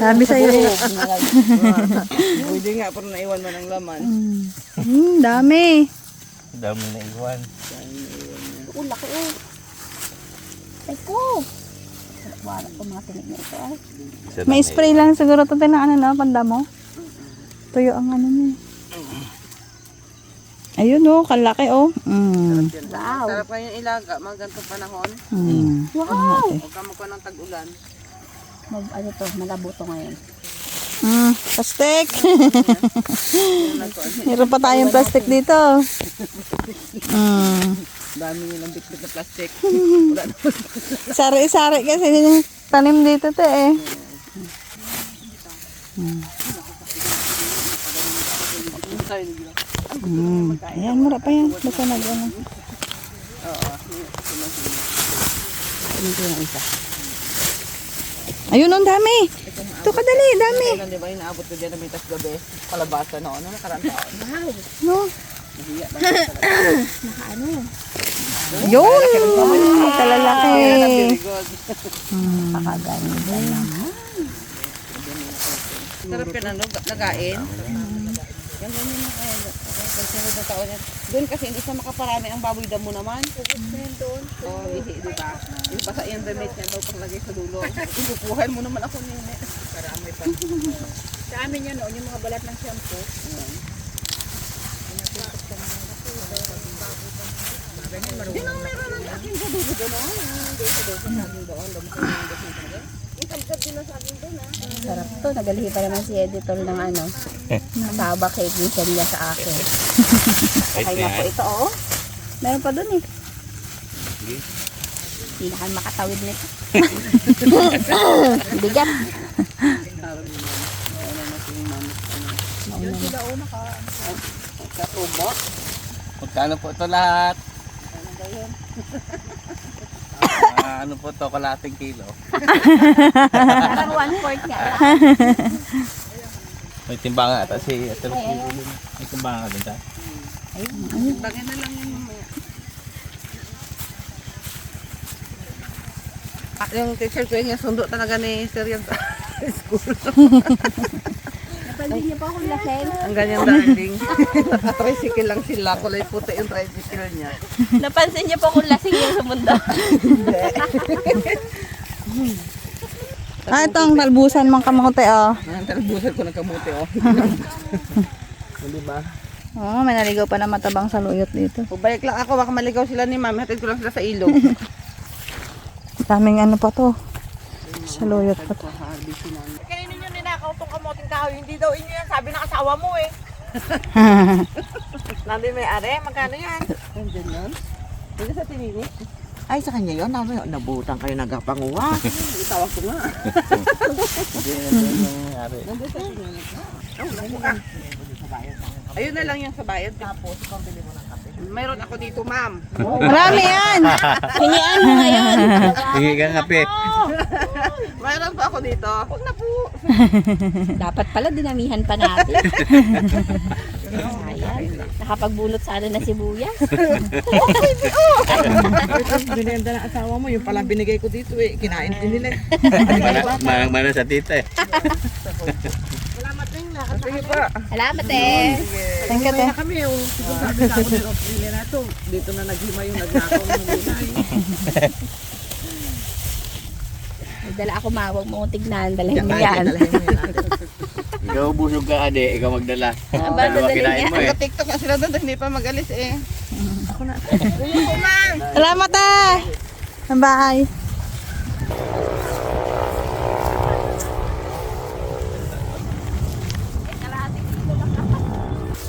Sabi sa'yo. Pwede nga, pero naiwan man ang laman. Dami. Dami na iwan. Laki eh. Ay ko. Wala ko mga tinig na ito ay. May spray lang siguro ito na ano na, pandamo. Tuyo ang ano niya. Ayun oh, kalaki oh. Wow. Sarap nga yung ilaga, mga ganitong panahon. Wow. Huwag ka magkuha ng tag-ulan. Ano to, malabo to ngayon. Plastic. Meron pa tayong plastic dito. Dami nilang bit-bit na plastic. Sari-sari kasi yung tanim dito to eh. Ayan, mura pa yan. Basta nag-ano. Ayun, ang dami. Ito kadali, dami. Kailan di ba inaabot ko dyan na mitas gabi? Kalabasa na ano, nakarang taon. No. Nahiya lang. Nakaano. Yun. Kalalaki. Very good. Pakaganda. Sarap yan ano, lagain. Yung ganyan na kaya, pagsunod na taon yan. Doon kasi hindi siya makaparami ang baboy damo naman. Doon. Oo, ihi, di ba? Yung basa yung damit niya daw paglagay sa dulo. Ibupuhan mo naman ako nini. Karami pa. Sa amin yan noon, yung mga balat ng shampoo. Yun ang meron ng aking gadugo doon. Hindi sa doon, sa akin doon. Itagkad din na sa akin doon. Sarap to. Nagalihi pa naman si editor ng ano. Kasaba cake yung niya sa akin. Sakay na po ito oh. Meron pa dun eh. Hindi na kami makatawid nito. Bigat. Sa tubo. Magkano po ito lahat? Ano po ito? Kalating kilo. Parang 1/4 nga lang. May timbangan ata si Ate Rosy. May timbangan ka din ta? Bagay na lang yun mamaya. Yung teacher ko yung sundo talaga ni Sir yan sa school. Napansin niyo pa akong laseng. Ang ganyan darling. Naka-tricycle lang sila. Kulay puti yung tricycle niya. Napansin niyo pa akong laseng yung sa mundo. Ito ang talbusan mga kamote oh. Ang talbusan ko ng kamuti oh. Hindi ba? Oh, may naligaw pa na matabang saluyot dito. Pabalik lang ako. Baka maligaw sila ni mami. Hatid ko lang sila sa ilog. Daming ano pa to. Saluyot pa to. Kainin nyo ninakaw itong kamuting kahoy. Hindi daw inyo yan. Sabi ng asawa mo eh. Nandun may are. Magkano yan? Nandun yan? Hindi sa tinini. Ay, sa kanya yun. Nabutan kayo nagapanguha. Itawag ko nga. Hindi na doon yung nangyari. Nandun sa tinini. Ayun na lang yung sa bayad. Tapos, pambili mo ng kape. Mayroon ako dito, ma'am. Marami yan. Hingian mo ngayon. Hingi kang kape. Mayroon pa ako dito. Huwag na po. Dapat pala dinamihan pa natin. Ayan. Nakapagbunot sana na sibuyas. Binenda ng asawa mo. Yung pala binigay ko dito eh. Kinain din nila. Manang-mana sa tita eh. Salamat din na. Sige pa. Salamat eh. Thank you, te. Na kami yung siguro sabi sa ako ng Australia na to. Dito na naghima yung nagnakaw ng gulay. Dala ako mawag mo tignan. Dalahin mo yan. Ikaw busog ka ade, ikaw magdala. Aba, Dalawa dadalhin kinain niya. mo eh. Naka-tiktok na sila doon. Hindi pa magalis eh. Ako na. Salamat ah. Bye.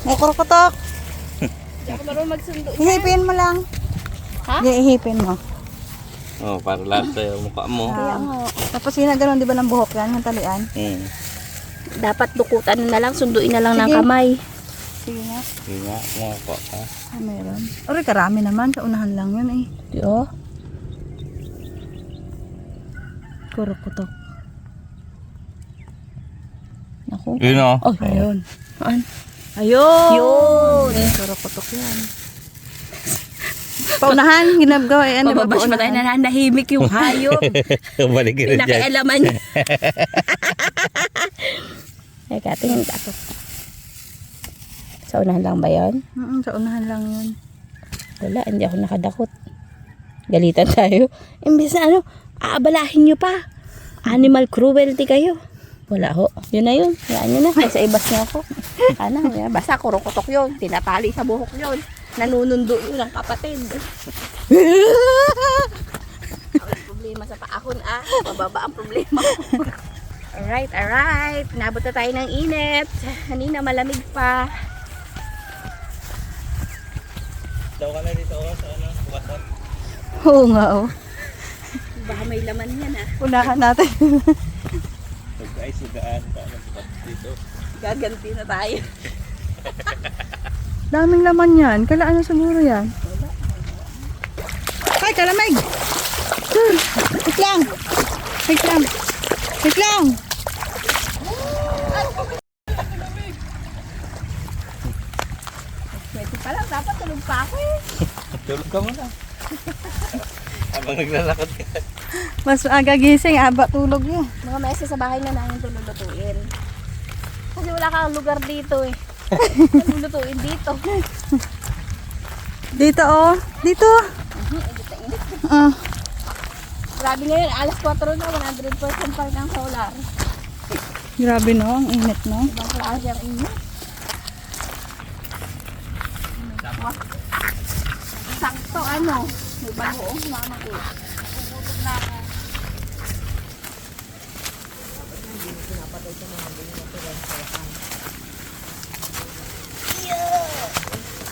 May kurukutok. Hindi ako marunong magsundo. Ihipin mo lang. Ha? Ihipin mo. Oh, para lahat sa mukha mo. Kaya nga. Tapos ginaganon di ba ng buhok yan, yung talian? Dapat dukutan na lang. Sunduin na lang ng Sige. kamay. Sige nga. Sige nga, mga ko. Meron. Ori, karami naman. Sa unahan lang yun eh. Yo. Kurukutok. Ako. Yun o. Oh, Ayun. Ayun. Yun. Kurukutok yan. Paunahan, ginagawa. Ano ba? Mababash pa tayo, nananahimik yung hayop. Balik ka na dyan. Pinakialaman niya. Teka, tingin ka to. Sa unahan lang ba yun? Sa unahan lang yun. Wala, hindi ako nakadakot. Galitan tayo. Imbis na aabalahin nyo pa. Animal cruelty kayo. Wala ho. Yun na yun. Yan yun na. Sa ibas niya ako. Basta kurukotok yun. Tinatali sa buhok yun. Nanunundo yun ang kapatid. Ang problema sa paahon Mababa ang problema ko. Alright. Nabot na tayo ng init. Kanina malamig pa. Daw ka na dito sa bukasan. Oo nga, oh. Baka may laman yan Unahan natin. Guys, sugaan pa dito. Gaganti na tayo. Daming laman yan. Kalaan na siguro yan. Ay, kalamig! Wait lang! Wait lang! Pwede pa lang. Dapat tulog pa ako Tulog ka muna. Habang naglalakad ka. Mas aga gising, aba tulog yun. Mga mesa sa bahay na namin ito lulutuin. Kasi wala kang lugar dito lulutuin dito. Dito, oh. Dito. Grabe ngayon, alas 4 na, 100% pa rin ang solar. Grabe no, ang init no. Ibang klase ang inyo. Sakto may bagoong mama ko. Nagugutom na ako.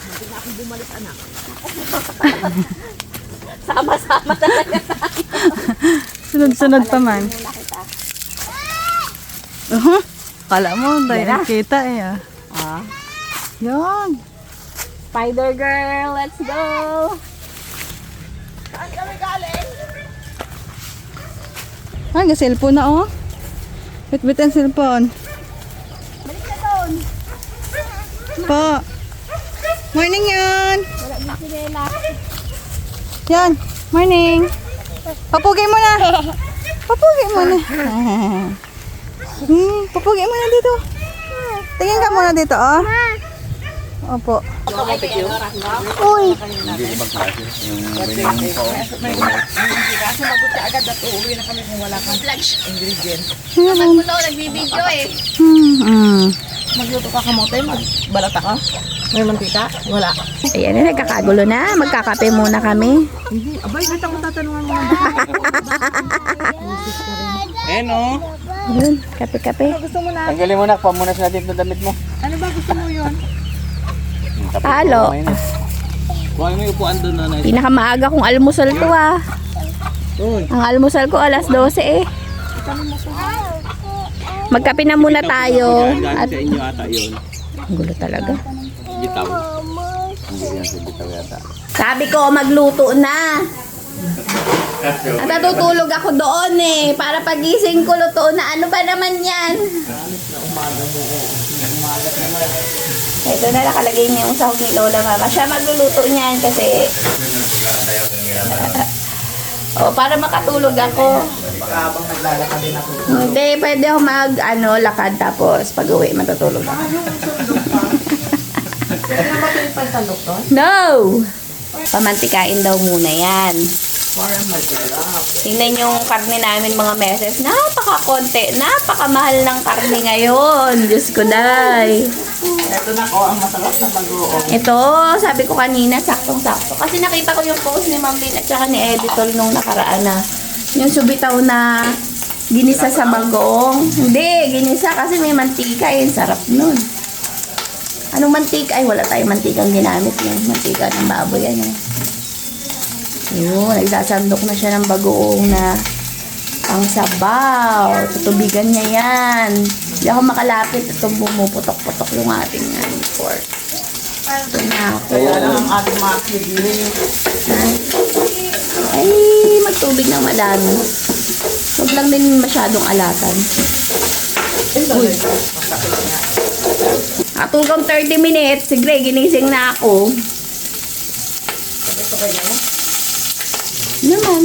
Hindi na akong bumalik anak. Sama-sama talaga tayo. Sunod-sunod pa man. Muna kita. Kala mo, dahil Yan na. kita Yan. Spider girl, let's go! Ay, cellphone na oh. Bit-bit ang cellphone. Balik ka doon! Po. Morning yan. Wala din sinela. Yan. Morning. Papugi mo na. Papugi mo na. Papugi mo na dito. Tingin ka muna dito oh. Opo. Uy. Hindi ibang klase. Yung binigyan ko. Kasi mabuti agad at uuwi na kami kung wala kang ingredient. Kapag mo daw nagbibideo Magluto ka kamote, magbalata ka. May mantika? Wala. Ayan na, nagkakagulo na. Magkakape muna kami. Hindi. Abay, ba't ako tatanungan mo? Oh. Yun, kape-kape. Tanggalin mo na. Pamunas natin itong damit mo. Ano ba gusto mo yun? Talo. Kuha mo yung upuan doon na Pinakamaaga kong almusal to Ang almusal ko alas 12 Magkape na muna tayo. At sa inyo ata yun. ang gulo talaga. Bitaw. Hindi yan sa bitaw yata. Sabi ko magluto na. At natutulog ako doon para pagising ko luto na. Ano ba naman yan? Ito na nakalagay niya yung sahog ni Lola Mama. Siya magluluto niyan kasi para makatulog ako. Hindi, pwede ako lakad tapos pag uwi matutulog ako. No! Pamantikain daw muna yan. Tingnan yung karne namin mga meses. Napaka-konti. Napakamahal ng karne ngayon. Diyos ko, day. Ito na ko, ang masarap na bagoong. Ito, sabi ko kanina, saktong-sakto. Kasi nakita ko yung post ni Ma'am Lynn at saka ni Editor nung nakaraan na yung subitaw na ginisa sa bagoong. Hindi, ginisa kasi may mantika. Sarap nun. Anong mantika? Ay, wala tayong mantikang ginamit. Mantika ng baboy yan. Yun, nagsasandok na siya ng bagoong na pang sabaw. Tutubigan niya yan. Hindi ako makalapit. Itong bumuputok-putok yung ating pork. Ito na ako. Kaya lang ang ating mga kibirin. Ay, magtubig ng madami. Huwag lang din masyadong alatan. Uy. Atulong 30 minutes. Sige, ginising na ako. Ito kayo na. Naman.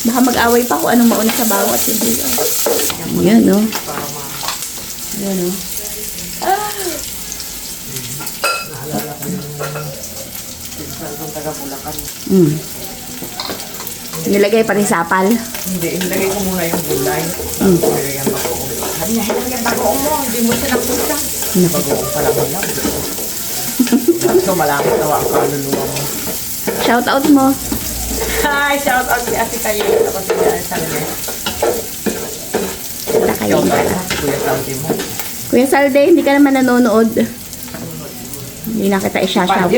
Baka mag-away pa kung anong mauna sa bawat sibuyas. Yan, no? Yan, no? Mm. Nilagay pa rin sapal. Hindi, ilagay ko muna yung gulay. Mm. Ilagay ang bagoong. Sabi niya, ilagay ang bagoong mo. Hindi mo siya nakusta. Bagoong pala mo lang. So, malapit na ang kaluluwa mo. Shout out mo. Hi! Shout out si Ate Kayo. Ako si Salve. Kita kayo. Shout out si Kuya Salve mo. Kuya Salde, hindi ka naman nanonood. Hindi na kita i-shout out.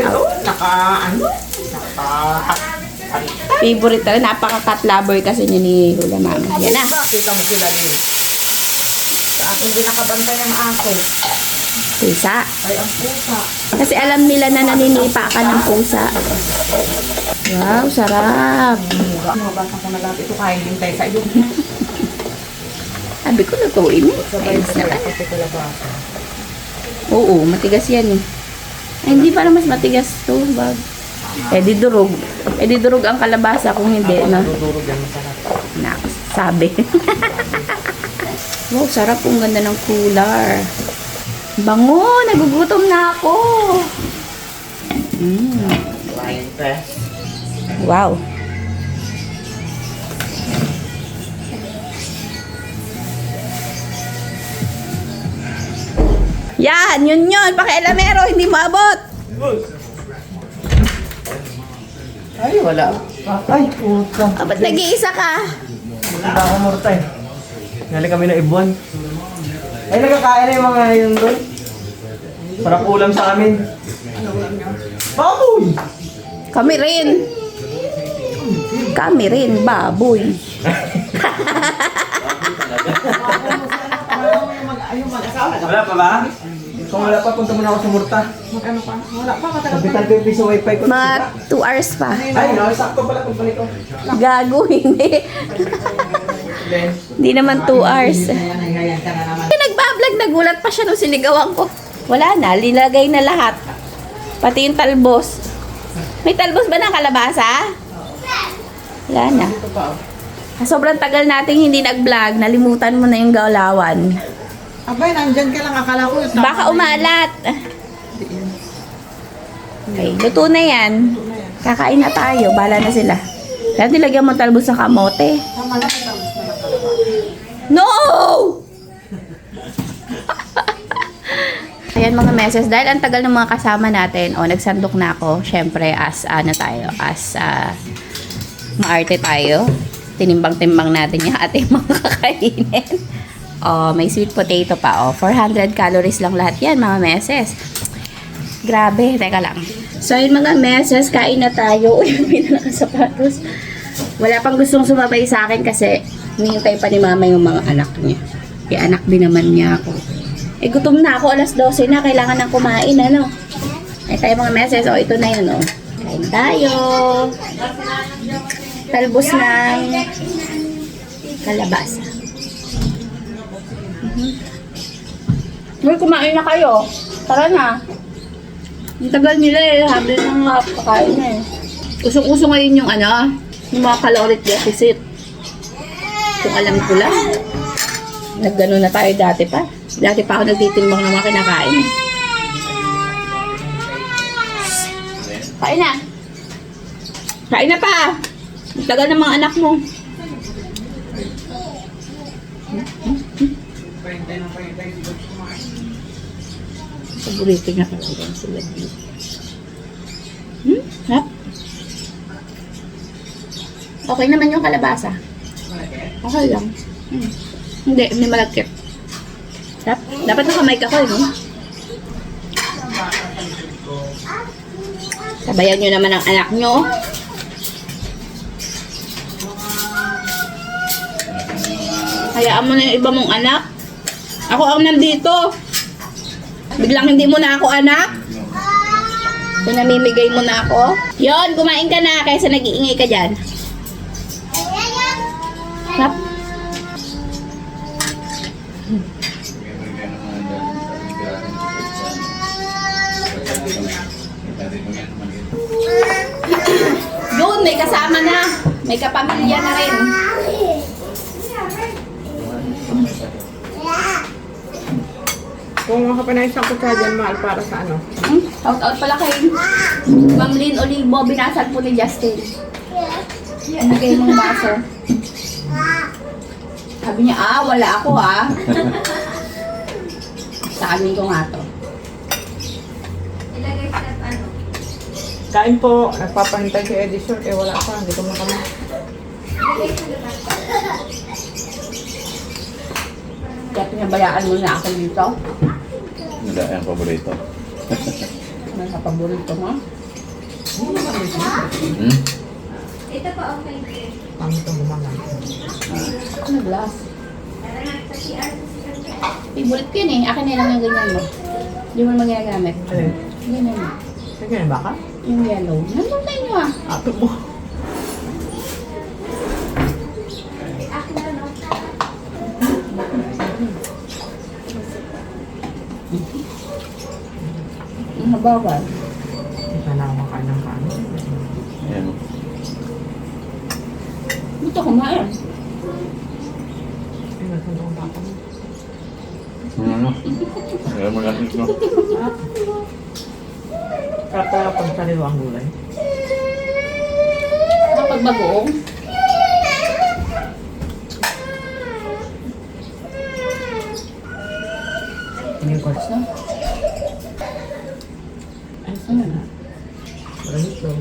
Favorite talaga. Napaka-cat lover kasi niya ni Hula Mama. Yan na. Kita mo sila din. Sa akin din nakabantay ang aso. Pusa. Ay, ang pusa. Kasi alam nila na naninipa ka ng pusa. Wow, sarap. Mabasa ko na lahat ito. Kain din tayo sa iyo. Sabi ko lutuin eh. Ayos naman. Oo, matigas yan eh. Ay, hindi para mas matigas to, bag. Eh di durog. Eh di durog ang kalabasa kung hindi, no? Durog yan, masarap. Naku, sabi. Wow, sarap. Ang ganda ng cooler. Bango, nagugutom na ako. Kain tayo. Wow. Yan, yun. Pakialamero, hindi maabot. Ay, wala. Ay, puta. Ba't nag-iisa ka? Wala ako mortay. Nali kami na ibuan. Ay, nagkakain na yung mga yun doon. Para ulam sa amin. Baboy! Kami rin. Kami rin, baboy. Wala pa ba? Kung wala pa, punta muna ako sa Murta. Ano pa? Wala pa, matagal. Kapital ko yung piso wifi ko. Mga 2 hours pa. Ay, no, sakto pala kung ko. Gago, hindi. Hindi naman 2 hours. Nagbablog, nagulat pa siya nung sinigawan ko. Wala na, linagay na lahat. Pati yung talbos. May talbos ba ng kalabasa? Wala na. Sobrang tagal nating hindi nag-vlog, nalimutan mo na yung galawan. Abay, nandyan ka lang. Akala ko yung Baka umalat. Okay, luto na yan. Kakain na tayo, bala na sila. Kaya nilagyan mo talbos ng kamote. No! Ayan mga meses, dahil ang tagal ng mga kasama natin, nagsandok na ako, syempre as maarte tayo. Tinimbang-timbang natin yung ating mga kakainin. May sweet potato pa, 400 calories lang lahat yan mga meses. Grabe, teka lang. So yun mga meses, kain na tayo. Uy, may nakasapatos. Wala pang gustong sumabay sa akin kasi hinihintay pa ni mama yung mga anak niya. Kaya anak din naman niya ako. Eh, gutom na ako, alas 12 na, kailangan nang kumain, ano? Ay tayo mga meses, ito na yun, Kain tayo. Talbos ng kalabasa. Uy, kumain na kayo. Tara na. Ang tagal nila habang ng pakain na Usong-uso ngayon yung yung mga caloric deficit. Kung alam ko lang. Naggano na tayo dati pa. Dati pa ako nagtitimbang ng mga kinakain. Kain na. Kain na pa. Ang tagal ng mga anak mo. Paborito nga pala yan sila dito. Hap? Okay naman yung kalabasa. Okay lang. Hindi malagkit. Dapat nakamay ka ko, no? Sabayan nyo naman ang anak nyo. Hayaan mo na yung iba mong anak. Ako ang nandito. Biglang hindi mo na ako anak. Pinamimigay mo na ako. Yon, kumain ka na kaysa nag-iingay ka dyan. Hap? Yun, may kasama na. May kapamilya na rin. Kung ka pa na isang kutsara dyan, mahal para sa ano? Shout out pala kay Ma'am Lynn Olivo. Binasal po ni Justin. Bigay mong baso. Sabi niya, wala ako Sabi ko nga to. Kain po, nagpapahintay si Edison, eh wala pa, hindi ko makama. Kaya pinabayaan mo na ako dito. Wala yung paborito. May kapaborito mo. Hmm? Pangit ang gumagamit. Ano glass? Favorite ko yun eh. Akin na lang yung ganyan mo. Hindi mo naman ginagamit. Eh, Ganyan mo. ganyan ba ka? Yung yellow. Nandun sa inyo Ato mo. Ang habawal. Hindi ka na ako makain ng kanin. Ayan. Dito kumain. Ay, nagsunod ba ako? Ano? Ayan mo lang ito. Sarap pala pag sariwa ang gulay. Kapag bagoong. Hindi ko. No? Ay, sana na. Maramit to.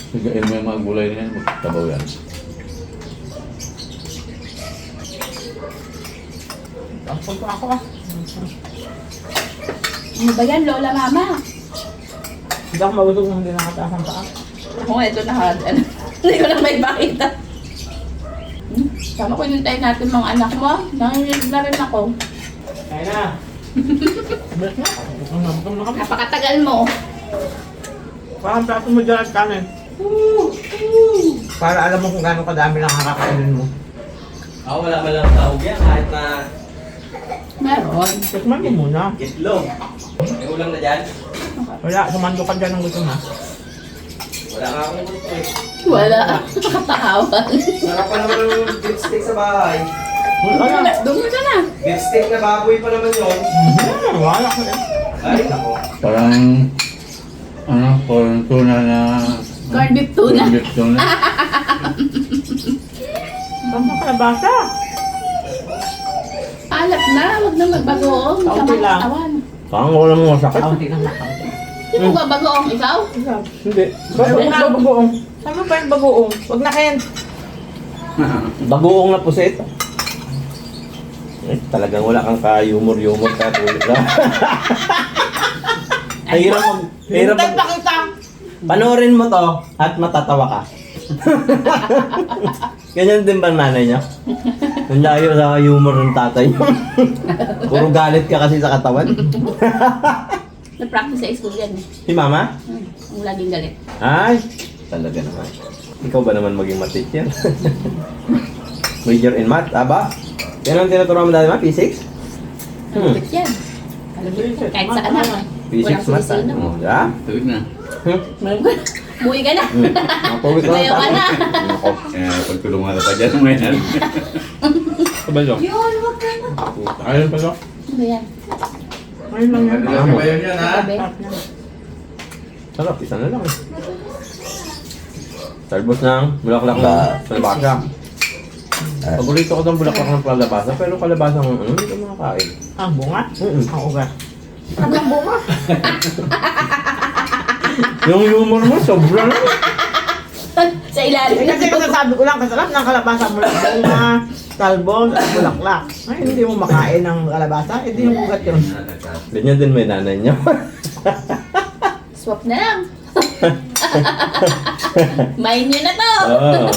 Sigain mo yung mga gulay na yan, magtabaw yan. Tapos pa ako Ano ba yan, Lola Mama? Hindi ako mabusog kung hindi nakataas ang paa. Ako nga ito na Hindi ko na may bakita. Sama ko hinintay natin mga anak mo. Nanginginig na rin ako. Kaya na. Balik na. Ang nabutom na kami. Napakatagal mo. Parang plato mo dyan at kanin. Para alam mo kung gaano kadami lang kakakainin mo. Ako wala man lang tawag yan, kahit na Meron. Tikman mo muna. itlog. May ulam na dyan? Wala, sumando ka dyan ng gusto mo. Wala nga akong gusto eh. Wala. Nakatahawan. Sarap pa naman yung beef steak sa bahay. Wala. Doon ka na. Beef steak na baboy pa naman yun. Wala ka rin. Ay, nako. Parang, corn tuna na... Corned beef tuna. Corned beef tuna. Tama ka na basa. Alap na. Huwag na magbagoong. Kaunti lang. Katawan. Parang wala mo masakit. Kaunti lang na kaunti. Hindi mo ba bagoong ikaw? Hindi. Huwag na bagoong. Sama pa yung bagoong. Huwag na kayan. Bagoong na pusit. Eh, talagang wala kang ka-humor-humor ka tulit lang. Ay, hirap Hintay pa kita. Panoorin mo to at matatawa ka. Ganyan din ba nanay niya? Ang layo sa humor ng tatay niyo. Puro galit ka kasi sa katawan. Nag-practice sa school yan eh. Si mama? Ang laging galit. Ay, talaga naman. Ikaw ba naman maging math teacher? Major in math, aba? Yan ang tinuturuan mo dati ma? P6? Malupit yan. Malupit yan. Kahit saan na. P6 Walang math, sumisino. ha? Tuwid na. Buhay ka na. Napawit ko Bayaw ka na. Nako. Pagtulungan ka pa dyan ngayon. Kabalo. Ayun pa lo. Ano ba yan? Ayun lang yan. Alam mo. Sabi? Sarap, isa na lang. Talbos ng bulaklak na kalabasa. Paborito ko ng bulaklak ng kalabasa, pero kalabasa ng hindi ko makakain. Ang bunga? Ang ugat. Yung humor mo, sobra na. Sa ilalim. Eh, kasi masasabi ko lang, kasarap ng kalabasa mula bunga, talbos, at bulaklak. Ay, hindi mo makain ng kalabasa, hindi yung ugat yun. Ganyan din may nanay niya. Swap na lang. Main nyo na to. Oo.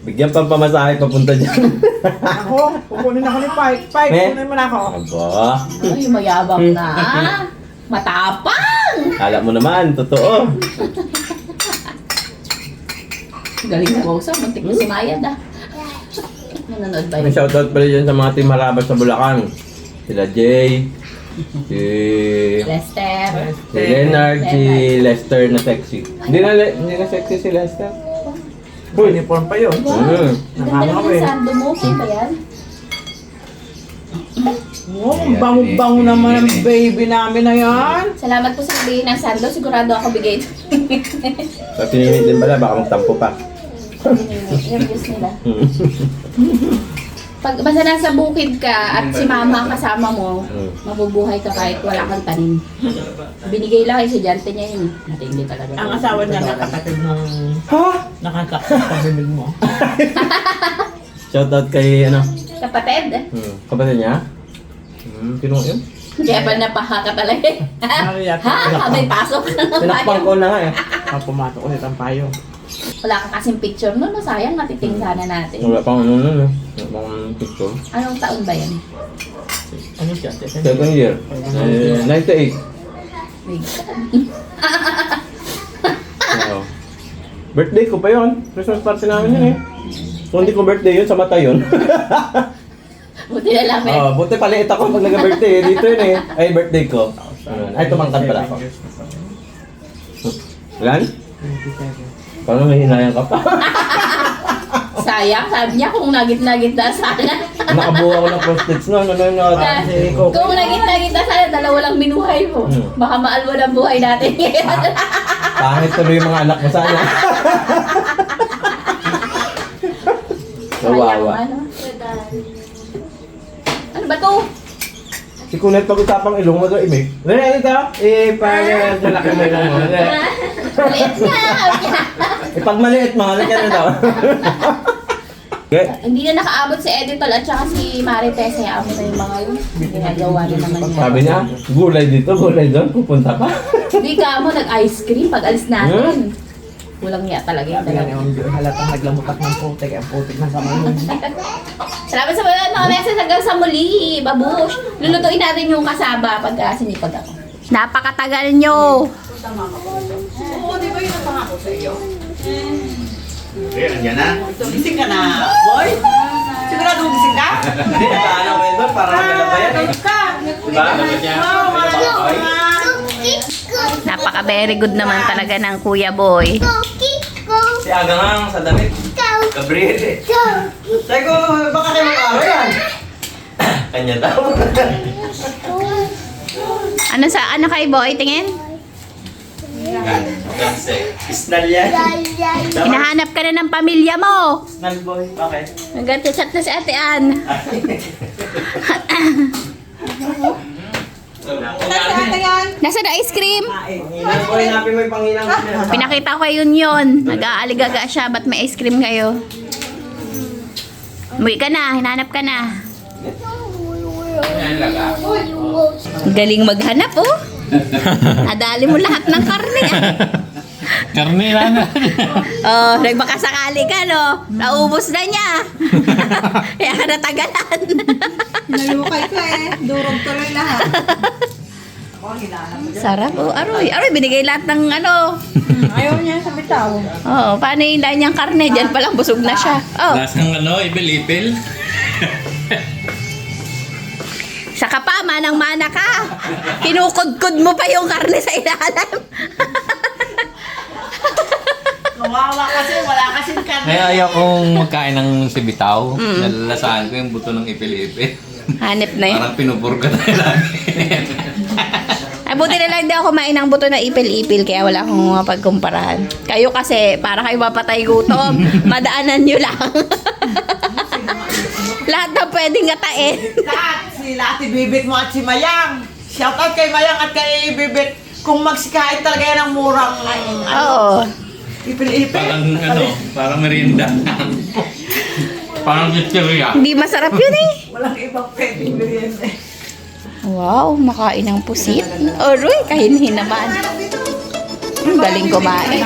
Bigyan pang pamasahe papunta dyan. Ako, kukunin ako ni Pike. Pike, Eh? kunin mo na ako. Aba, Ay, mayabang na. Matapang. kala mo naman, totoo. Galing na mo sa muntik na sumayad ah. Nanonood ba May yun? shoutout pala dyan sa mga team Harabas sa Bulacan. Sila Jay, Si Lester. Leonard, si Lester na sexy. Hindi na sexy si Lester. Uniform pa yun. Ganda naman ng sando mo. Okay ba yan? Oh, bango-bango naman ang baby namin na yan. Salamat po sa sabihin ng sando. Sigurado ako bigay ito. Sa pininit din pala, baka magtampo pa. Yung views nila. Pag basta nasa bukid ka at si mama ang kasama mo, mabubuhay ka kahit wala kang tanim. Binigay lang kay estudyante niya yun. Matindi talaga. Ang asawa niya nakakatid nung nakakakit sa bibig mo. Shoutout kay, ano, Kapatid. kapatid niya. Sino yun? Kaya ba napaha ka talaga eh? Ha? May pasok ka ng Tinakpang ko na nga eh. Pumatok ulit ang payo. Wala kang kasing picture nun. Sayang, matiting sana natin. Wala pang ano nun eh. Wala pang picture. Anong taon ba yan? Ano siya? Second year. 98. My God. Oo. Birthday ko pa yun. Christmas party namin yun eh. Kung hindi ko birthday yun, sa mata yun. Buti na lang eh. Buti paliit ako pag nag-birthday. Dito yun eh. Ay, birthday ko. Ay, tumangkad pala ako. Ilan? 27. Parang may hinayang ka pa. Sayang, sabi niya kung nagit-nagit na sana. Nakabuha ko ng prosthetics no. Kung nagit-nagit na sana, dalawa lang binuhay mo. Baka maalwa ng buhay natin ngayon. Pangit tuloy yung mga anak mo sana. Kawawa. Ano ba to? Si Kunet pag-usapang ilong mo daw, imig. Ano ito? Parang malaki mo ilong mo. Maliit na! Pag maliit, malaki na daw. Okay. Hindi na nakaabot si Editor at saka si Marites. Hayaan mo na yung mga yun. Ginagawa rin naman yan. Sabi niya, gulay dito, gulay doon, pupunta pa. Hindi ka mo nag-ice cream pag alis natin. Kulang niya talaga yung Sabi nga dalawa. naman halatang naglamutak ng putik. Ang putik na sa mga Salamat sa mga message hanggang sa muli, babush. Lulutuin natin yung kasaba pag sinipag ako. Napakatagal nyo. Oo, di ba yun ang pangako sa iyo? Yan na. Gising ka na, boy? Sigurado gising ka? Hindi, nakaano ko yun doon, parang nagalabayan eh. Diba? Napaka very good naman talaga ng Kuya Boy. Si Aga nga sa damit. Gabriel eh. Teko, baka kayo mag-away yan. Kanya daw. Ano kay Boy? Tingin? Isnal yan. Hinahanap ka na ng pamilya mo. Isnal boy, bakit? Nag-chat na si Ate Ann. Nasa na ice cream? Hinang ko, hinapin mo yung panghinang. Pinakita ko yun. Nag-aaligaga siya. Ba't may ice cream kayo? Umuwi ka na. Hinahanap ka na. Galing maghanap, oh. Nadali mo lahat ng karne, ah. Karne lang. Oh, nagbakasakali ka, no? Naubos na niya. Kaya ka natagalan. Nalukay ka eh. Durog tuloy lahat. Sarap, oh. Aroy, binigay lahat ng ano. Ayaw niya sa bitaw. Oo, paano yung dahil niyang karne? Diyan palang busog na siya. Oh, Lasang ipil-ipil. saka pa, manang-mana ka. Kinukudkud mo pa yung karne sa ilalim. Kawawa kasi, wala kasing karne. Kaya ayaw kong magkain ng sibitaw. Nalalasaan ko yung buto ng ipil-ipil. Hanip na yun. Parang pinupurga tayo lagi. Ay, buti na lang di ako kumain ng buto na ipil-ipil, kaya wala akong mapagkumparahan. Kayo kasi, para kayo mapatay gutom, madaanan nyo lang. Lahat na pwedeng ngatain. Lahat, sila Ate Bibit mo at si Mayang. Shoutout kay Mayang at kay Bibit. Kung magsikain talaga yan ang murang Oo. ipil-ipil. Parang merienda. Parang chicheria. Hindi masarap yun eh. Walang ibang pwedeng merienda. Wow, makain ng pusit. Oroy, kahinhin naman. Galing kumain.